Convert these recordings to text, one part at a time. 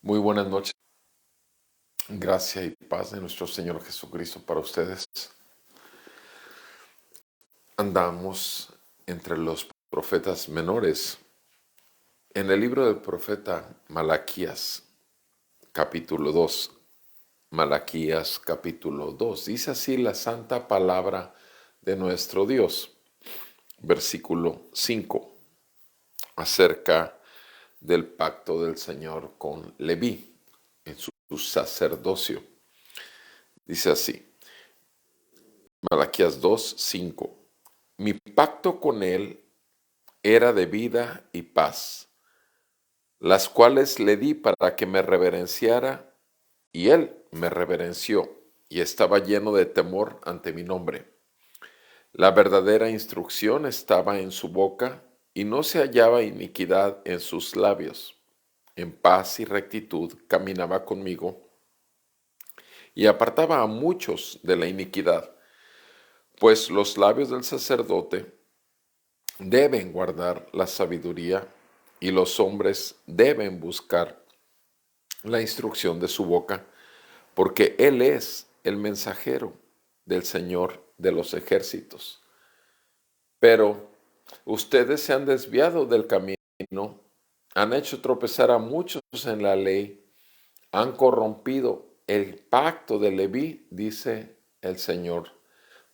Muy buenas noches. Gracia y paz de nuestro Señor Jesucristo para ustedes. Andamos entre los profetas menores. En el libro del profeta Malaquías, capítulo 2. Malaquías, capítulo 2. Dice así la santa palabra de nuestro Dios. Versículo 5. Acerca del pacto del Señor con Leví en su sacerdocio. Dice así. Malaquías 2, 5. Mi pacto con él era de vida y paz, las cuales le di para que me reverenciara, y él me reverenció, y estaba lleno de temor ante mi nombre. La verdadera instrucción estaba en su boca, y no se hallaba iniquidad en sus labios. En paz y rectitud caminaba conmigo, y apartaba a muchos de la iniquidad, pues los labios del sacerdote deben guardar la sabiduría y los hombres deben buscar la instrucción de su boca, porque Él es el mensajero del Señor de los ejércitos. Pero ustedes se han desviado del camino, han hecho tropezar a muchos en la ley, han corrompido el pacto de Leví, dice el Señor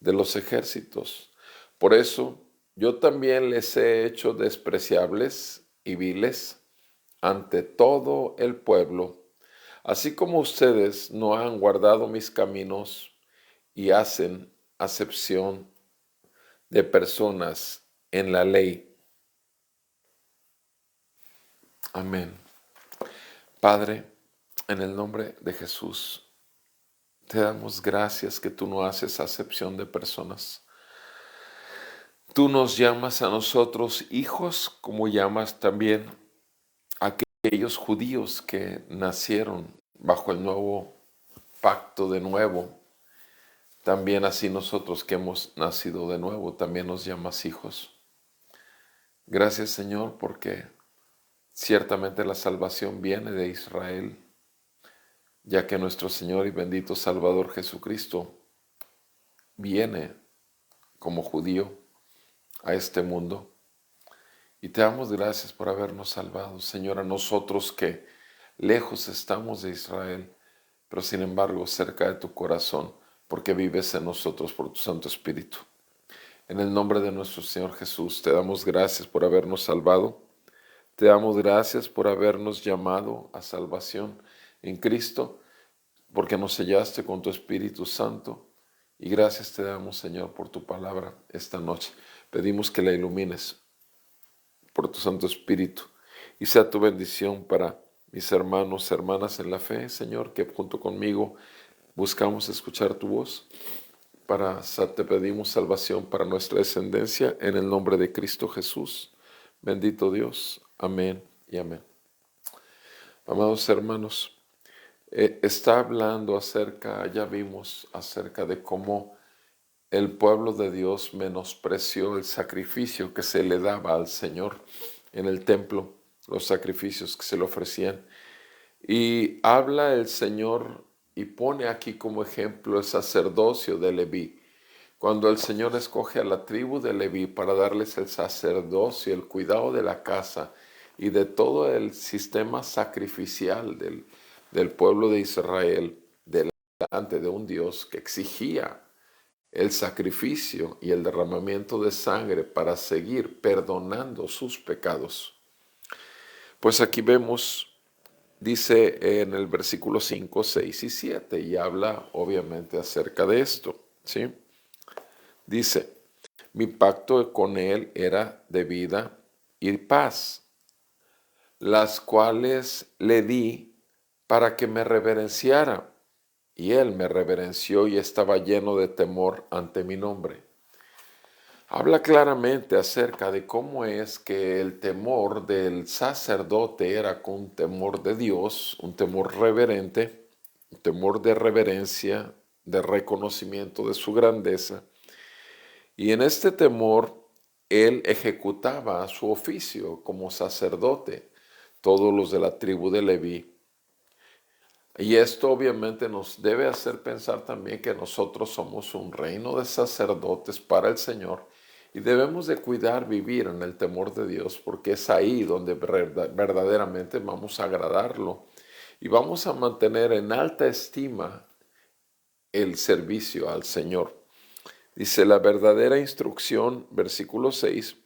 de los ejércitos. Por eso yo también les he hecho despreciables y viles ante todo el pueblo, así como ustedes no han guardado mis caminos y hacen acepción de personas en la ley. Amén. Padre, en el nombre de Jesús, te damos gracias que tú no haces acepción de personas. Tú nos llamas a nosotros hijos, como llamas también a aquellos judíos que nacieron bajo el nuevo pacto de nuevo. También así nosotros que hemos nacido de nuevo, también nos llamas hijos. Gracias, Señor, porque ciertamente la salvación viene de Israel, ya que nuestro Señor y bendito Salvador Jesucristo viene como judío a este mundo. Y te damos gracias por habernos salvado, Señor, a nosotros que lejos estamos de Israel, pero sin embargo cerca de tu corazón, porque vives en nosotros por tu Santo Espíritu. En el nombre de nuestro Señor Jesús, te damos gracias por habernos salvado. Te damos gracias por habernos llamado a salvación en Cristo, porque nos sellaste con tu Espíritu Santo. Y gracias te damos, Señor, por tu palabra esta noche. Pedimos que la ilumines por tu Santo Espíritu y sea tu bendición para mis hermanos, hermanas en la fe, Señor, que junto conmigo buscamos escuchar tu voz. Te pedimos salvación para nuestra descendencia en el nombre de Cristo Jesús. Bendito Dios. Amén y amén. Amados hermanos, está hablando acerca, ya vimos acerca de cómo el pueblo de Dios menospreció el sacrificio que se le daba al Señor en el templo, los sacrificios que se le ofrecían. Y habla el Señor y pone aquí como ejemplo el sacerdocio de Leví. Cuando el Señor escoge a la tribu de Leví para darles el sacerdocio, el cuidado de la casa y de todo el sistema sacrificial del pueblo de Israel delante de un Dios que exigía el sacrificio y el derramamiento de sangre para seguir perdonando sus pecados. Pues aquí vemos, dice en el versículo 5, 6 y 7, y habla obviamente acerca de esto, ¿sí? Dice, mi pacto con él era de vida y paz, las cuales le di para que me reverenciara, y él me reverenció y estaba lleno de temor ante mi nombre. Habla claramente acerca de cómo es que el temor del sacerdote era con temor de Dios, un temor reverente, un temor de reverencia, de reconocimiento de su grandeza. Y en este temor, él ejecutaba su oficio como sacerdote. Todos los de la tribu de Leví Y esto obviamente nos debe hacer pensar también que nosotros somos un reino de sacerdotes para el Señor y debemos de cuidar vivir en el temor de Dios porque es ahí donde verdaderamente vamos a agradarlo y vamos a mantener en alta estima el servicio al Señor. Dice la verdadera instrucción, versículo 6,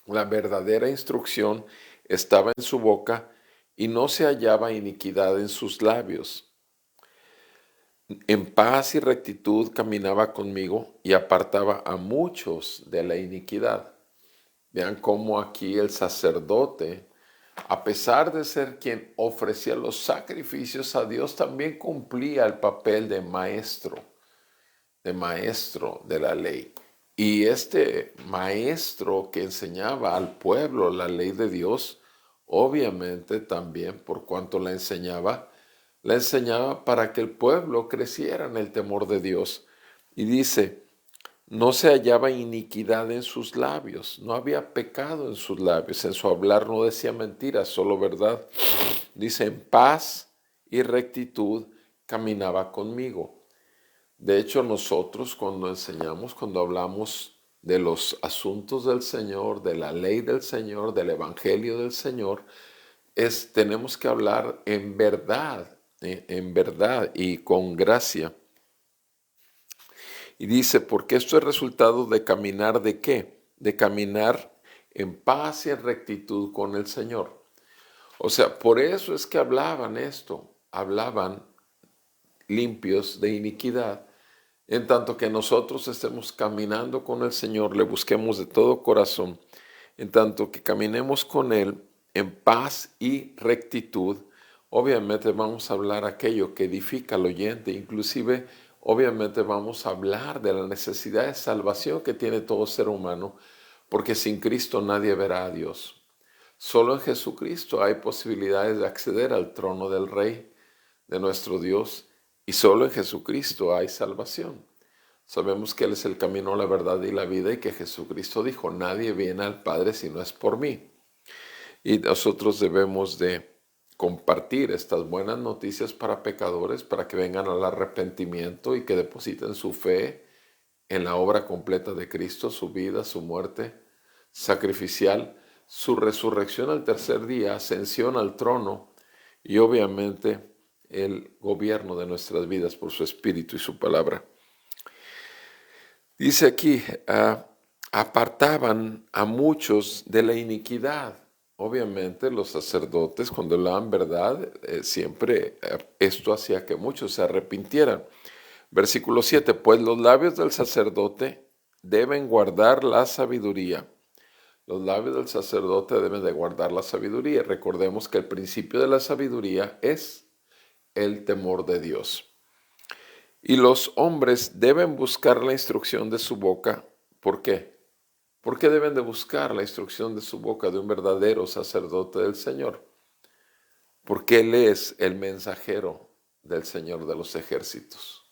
la verdadera instrucción estaba en su boca y no se hallaba iniquidad en sus labios. En paz y rectitud caminaba conmigo y apartaba a muchos de la iniquidad. Vean cómo aquí el sacerdote, a pesar de ser quien ofrecía los sacrificios a Dios, también cumplía el papel de maestro de la ley. Y este maestro que enseñaba al pueblo la ley de Dios, obviamente también por cuanto la enseñaba para que el pueblo creciera en el temor de Dios. Y dice, no se hallaba iniquidad en sus labios, no había pecado en sus labios, en su hablar no decía mentiras, solo verdad. Dice, en paz y rectitud caminaba conmigo. De hecho, nosotros cuando enseñamos, cuando hablamos de los asuntos del Señor, de la ley del Señor, del Evangelio del Señor, tenemos que hablar en verdad y con gracia. Y dice, porque esto es resultado de caminar ¿de qué? De caminar en paz y en rectitud con el Señor. O sea, por eso es que hablaban esto, hablaban limpios de iniquidad. En tanto que nosotros estemos caminando con el Señor, le busquemos de todo corazón, en tanto que caminemos con Él en paz y rectitud, obviamente vamos a hablar aquello que edifica al oyente, inclusive obviamente vamos a hablar de la necesidad de salvación que tiene todo ser humano, porque sin Cristo nadie verá a Dios. Solo en Jesucristo hay posibilidades de acceder al trono del Rey, de nuestro Dios, y solo en Jesucristo hay salvación. Sabemos que Él es el camino, la verdad y la vida y que Jesucristo dijo, nadie viene al Padre si no es por mí. Y nosotros debemos de compartir estas buenas noticias para pecadores, para que vengan al arrepentimiento y que depositen su fe en la obra completa de Cristo, su vida, su muerte sacrificial, su resurrección al tercer día, ascensión al trono y obviamente el gobierno de nuestras vidas por su Espíritu y su palabra. Dice aquí, apartaban a muchos de la iniquidad. Obviamente los sacerdotes cuando hablaban verdad, siempre esto hacía que muchos se arrepintieran. Versículo 7, pues los labios del sacerdote deben guardar la sabiduría. Los labios del sacerdote deben de guardar la sabiduría. Recordemos que el principio de la sabiduría es el temor de Dios. Y los hombres deben buscar la instrucción de su boca. ¿Por qué? ¿Por qué deben de buscar la instrucción de su boca de un verdadero sacerdote del Señor? Porque Él es el mensajero del Señor de los ejércitos.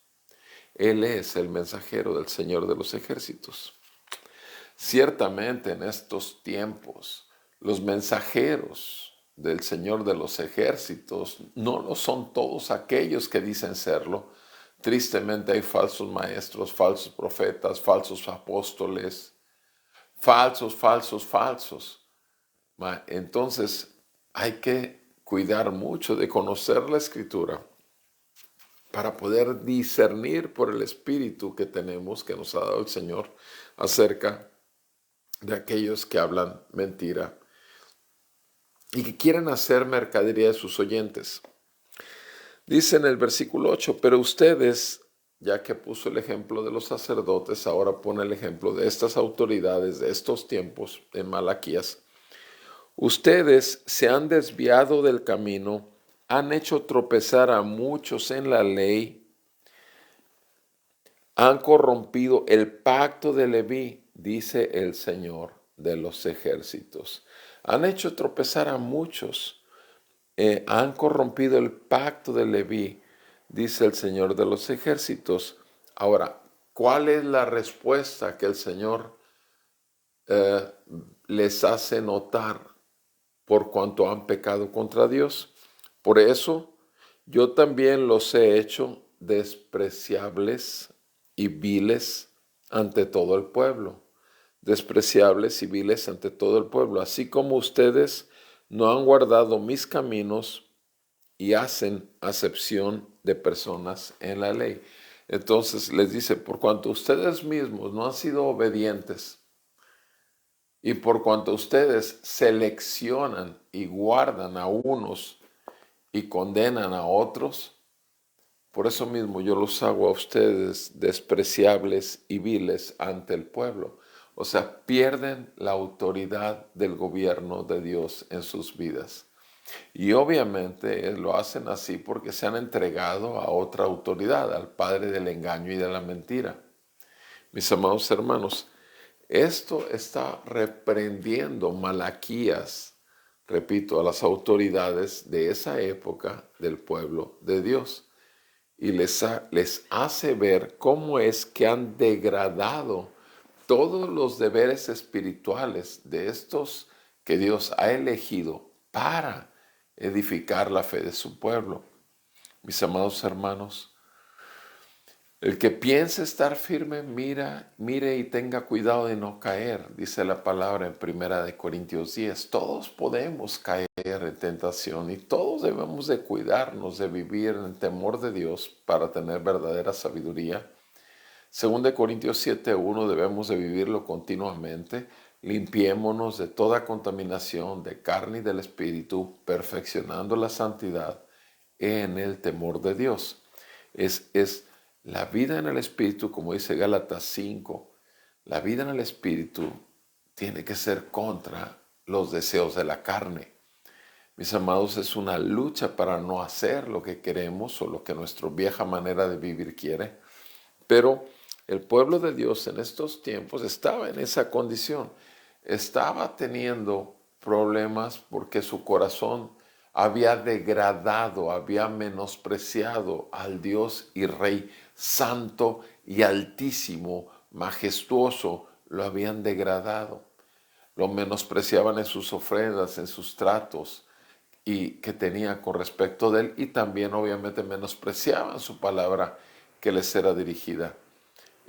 Él es el mensajero del Señor de los ejércitos. Ciertamente en estos tiempos, los mensajeros del Señor de los ejércitos no lo son todos aquellos que dicen serlo. Tristemente hay falsos maestros, falsos profetas, falsos apóstoles, falsos. Entonces hay que cuidar mucho de conocer la Escritura para poder discernir por el Espíritu que tenemos, que nos ha dado el Señor, acerca de aquellos que hablan mentira y que quieren hacer mercadería de sus oyentes. Dice en el versículo 8, pero ustedes, ya que puso el ejemplo de los sacerdotes, ahora pone el ejemplo de estas autoridades de estos tiempos en Malaquías. Ustedes se han desviado del camino, han hecho tropezar a muchos en la ley, han corrompido el pacto de Leví, dice el Señor de los ejércitos. Han hecho tropezar a muchos, han corrompido el pacto de Leví, dice el Señor de los ejércitos. Ahora, ¿cuál es la respuesta que el Señor les hace notar por cuanto han pecado contra Dios? Por eso Yo también los he hecho despreciables y viles ante todo el pueblo, despreciables y viles ante todo el pueblo, así como ustedes no han guardado mis caminos y hacen acepción de personas en la ley. Entonces les dice, por cuanto ustedes mismos no han sido obedientes y por cuanto ustedes seleccionan y guardan a unos y condenan a otros, por eso mismo yo los hago a ustedes despreciables y viles ante el pueblo. O sea, pierden la autoridad del gobierno de Dios en sus vidas. Y obviamente lo hacen así porque se han entregado a otra autoridad, al padre del engaño y de la mentira. Mis amados hermanos, esto está reprendiendo Malaquías, repito, a las autoridades de esa época del pueblo de Dios. Y les hace ver cómo es que han degradado todos los deberes espirituales de estos que Dios ha elegido para edificar la fe de su pueblo. Mis amados hermanos, el que piense estar firme, mire y tenga cuidado de no caer, dice la palabra en 1 Corintios 10. Todos podemos caer en tentación y todos debemos de cuidarnos de vivir en temor de Dios para tener verdadera sabiduría. 2 Corintios 7:1 debemos de vivirlo continuamente. Limpiémonos de toda contaminación de carne y del espíritu, perfeccionando la santidad en el temor de Dios. Es la vida en el espíritu, como dice Gálatas 5, la vida en el espíritu tiene que ser contra los deseos de la carne. Mis amados, es una lucha para no hacer lo que queremos o lo que nuestra vieja manera de vivir quiere. Pero el pueblo de Dios en estos tiempos estaba en esa condición. Estaba teniendo problemas porque su corazón había degradado, había menospreciado al Dios y Rey santo y altísimo, majestuoso, lo habían degradado. Lo menospreciaban en sus ofrendas, en sus tratos y que tenía con respecto de él, y también obviamente menospreciaban su palabra que les era dirigida.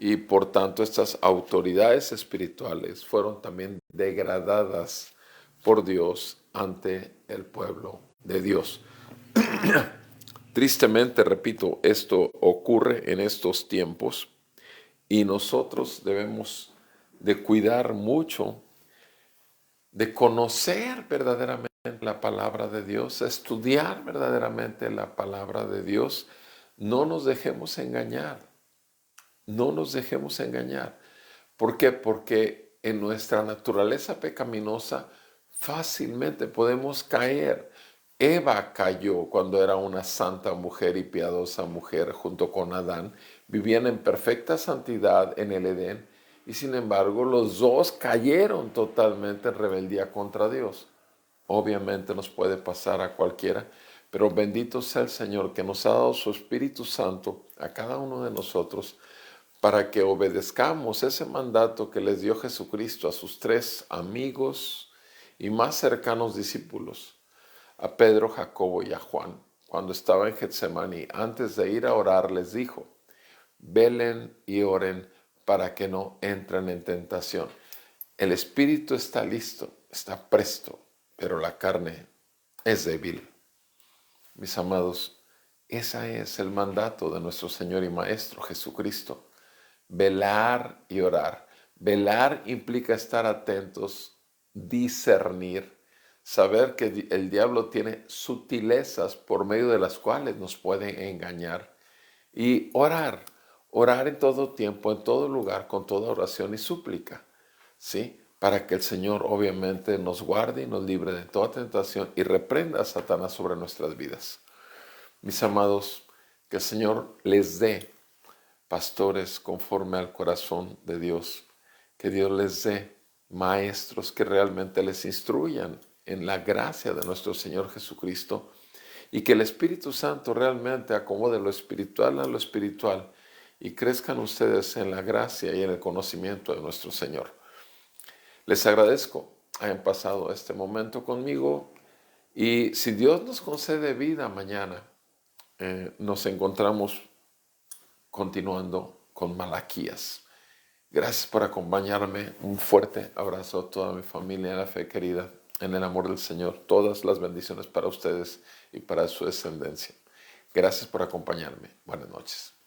Y por tanto estas autoridades espirituales fueron también degradadas por Dios ante el pueblo de Dios. Tristemente, repito, esto ocurre en estos tiempos y nosotros debemos de cuidar mucho de conocer verdaderamente la palabra de Dios, estudiar verdaderamente la palabra de Dios. No nos dejemos engañar, no nos dejemos engañar. ¿Por qué? Porque en nuestra naturaleza pecaminosa fácilmente podemos caer. Eva cayó cuando era una santa mujer y piadosa mujer junto con Adán. Vivían en perfecta santidad en el Edén y sin embargo los dos cayeron totalmente en rebeldía contra Dios. Obviamente nos puede pasar a cualquiera, pero bendito sea el Señor que nos ha dado su Espíritu Santo a cada uno de nosotros para que obedezcamos ese mandato que les dio Jesucristo a sus 3 amigos y más cercanos discípulos, a Pedro, Jacobo y a Juan. Cuando estaba en Getsemaní, antes de ir a orar, les dijo, velen y oren para que no entren en tentación. El espíritu está listo, está presto, pero la carne es débil. Mis amados, ese es el mandato de nuestro Señor y Maestro Jesucristo. Velar y orar. Velar implica estar atentos, discernir, saber que el diablo tiene sutilezas por medio de las cuales nos pueden engañar. Y orar, orar en todo tiempo, en todo lugar, con toda oración y súplica, ¿sí? Para que el Señor obviamente nos guarde y nos libre de toda tentación y reprenda a Satanás sobre nuestras vidas. Mis amados, que el Señor les dé pastores conforme al corazón de Dios, que Dios les dé maestros que realmente les instruyan en la gracia de nuestro Señor Jesucristo y que el Espíritu Santo realmente acomode lo espiritual a lo espiritual y crezcan ustedes en la gracia y en el conocimiento de nuestro Señor. Les agradezco hayan pasado este momento conmigo y si Dios nos concede vida mañana, nos encontramos continuando con Malaquías. Gracias por acompañarme. Un fuerte abrazo a toda mi familia, a la fe querida, en el amor del Señor. Todas las bendiciones para ustedes y para su descendencia. Gracias por acompañarme. Buenas noches.